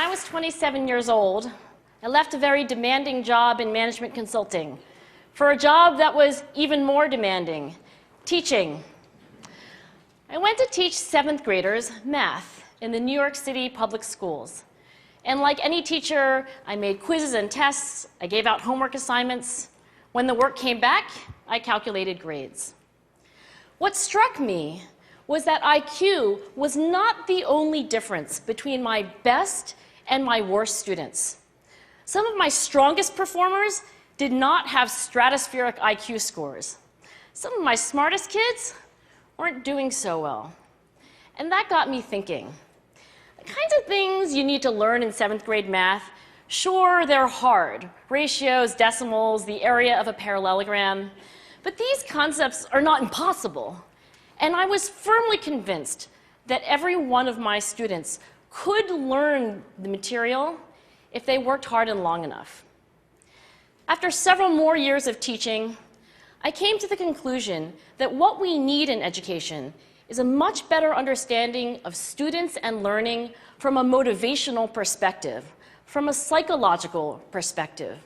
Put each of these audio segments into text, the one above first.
I was 27 years old, I left a very demanding job in management consulting for a job that was even more demanding, teaching. I went to teach 7th graders math in the New York City public schools. And like any teacher, I made quizzes and tests, I gave out homework assignments. When the work came back, I calculated grades. What struck me was that IQ was not the only difference between my best and my worst students. Some of my strongest performers did not have stratospheric IQ scores. Some of my smartest kids weren't doing so well. And that got me thinking. The kinds of things you need to learn in 7th grade math, sure, they're hard. Ratios, decimals, the area of a parallelogram. But these concepts are not impossible. And I was firmly convinced that every one of my students could learn the material if they worked hard and long enough. After several more years of teaching, I came to the conclusion that what we need in education is a much better understanding of students and learning from a motivational perspective, from a psychological perspective.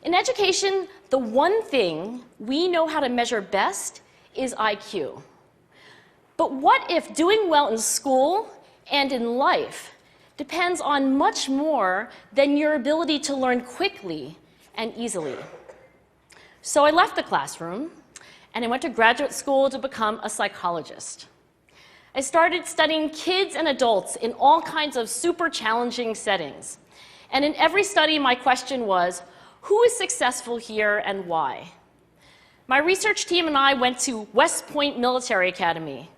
In education, the one thing we know how to measure best is IQ. But what if doing well in school and in life depends on much more than your ability to learn quickly and easily? So I left the classroom and I went to graduate school to become a psychologist. I started studying kids and adults in all kinds of super challenging settings. And in every study, my question was, who is successful here and why? My research team and I went to West Point Military Academy.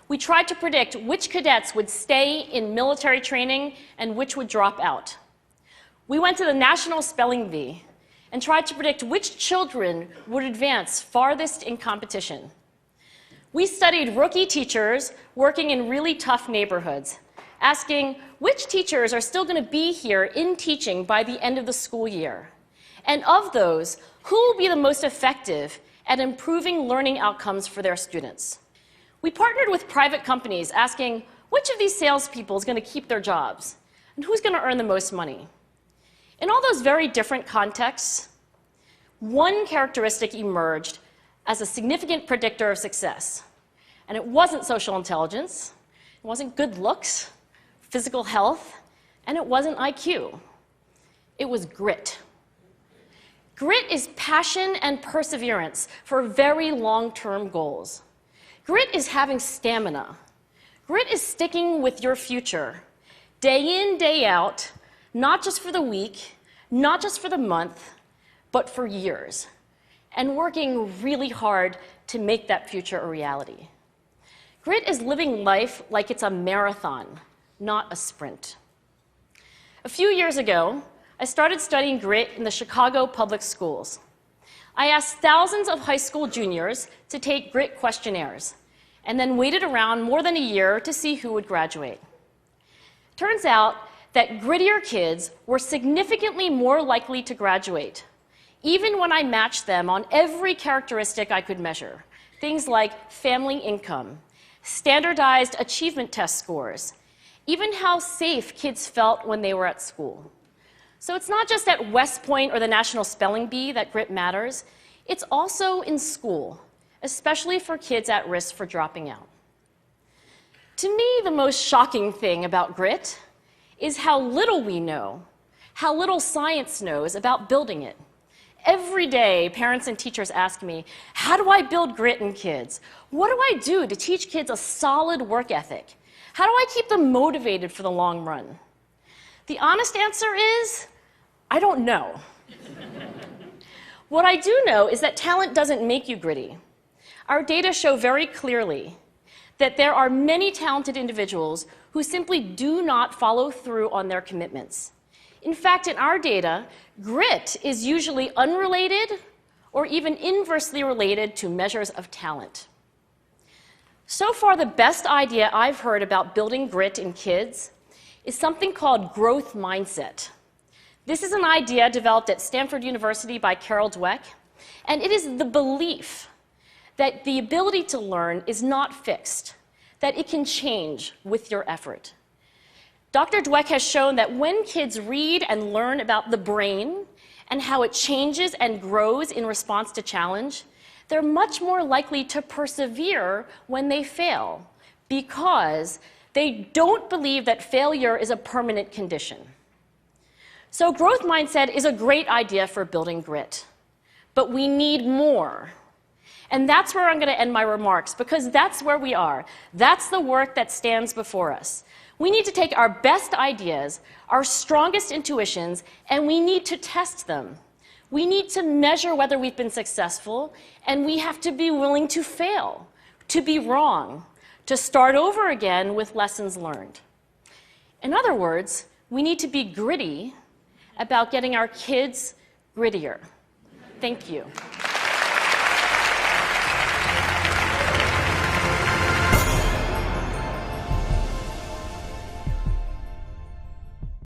We tried to predict which cadets would stay in military training and which would drop out. We went to the National Spelling Bee and tried to predict which children would advance farthest in competition. We studied rookie teachers working in really tough neighborhoods, asking which teachers are still going to be here in teaching by the end of the school year. And of those, who will be the most effective at improving learning outcomes for their students? We partnered with private companies asking which of these salespeople is going to keep their jobs and who's going to earn the most money. In all those very different contexts, one characteristic emerged as a significant predictor of success. And it wasn't social intelligence, it wasn't good looks, physical health, and it wasn't IQ. It was grit. Grit is passion and perseverance for very long-term goals. Grit is having stamina. Grit is sticking with your future, day in, day out, not just for the week, not just for the month, but for years, and working really hard to make that future a reality. Grit is living life like it's a marathon, not a sprint. A few years ago, I started studying grit in the Chicago public schools. I asked thousands of high school juniors to take grit questionnaires, and then waited around more than a year to see who would graduate. Turns out that grittier kids were significantly more likely to graduate, even when I matched them on every characteristic I could measure, things like family income, standardized achievement test scores, even how safe kids felt when they were at school. So it's not just at West Point or the National Spelling Bee that grit matters, it's also in school, especially for kids at risk for dropping out. To me, the most shocking thing about grit is how little we know, how little science knows about building it. Every day, parents and teachers ask me, how do I build grit in kids? What do I do to teach kids a solid work ethic? How do I keep them motivated for the long run? The honest answer is, I don't know. What I do know is that talent doesn't make you gritty. Our data show very clearly that there are many talented individuals who simply do not follow through on their commitments. In fact, in our data, grit is usually unrelated or even inversely related to measures of talent. So far, the best idea I've heard about building grit in kids is something called growth mindset. This is an idea developed at Stanford University by Carol Dweck, and it is the belief that the ability to learn is not fixed, that it can change with your effort. Dr. Dweck has shown that when kids read and learn about the brain and how it changes and grows in response to challenge, they're much more likely to persevere when they fail because they don't believe that failure is a permanent condition. So growth mindset is a great idea for building grit, but we need more. And that's where I'm going to end my remarks, because that's where we are. That's the work that stands before us. We need to take our best ideas, our strongest intuitions, and we need to test them. We need to measure whether we've been successful, and we have to be willing to fail, to be wrong, to start over again with lessons learned. In other words, we need to be gritty about getting our kids grittier. Thank you.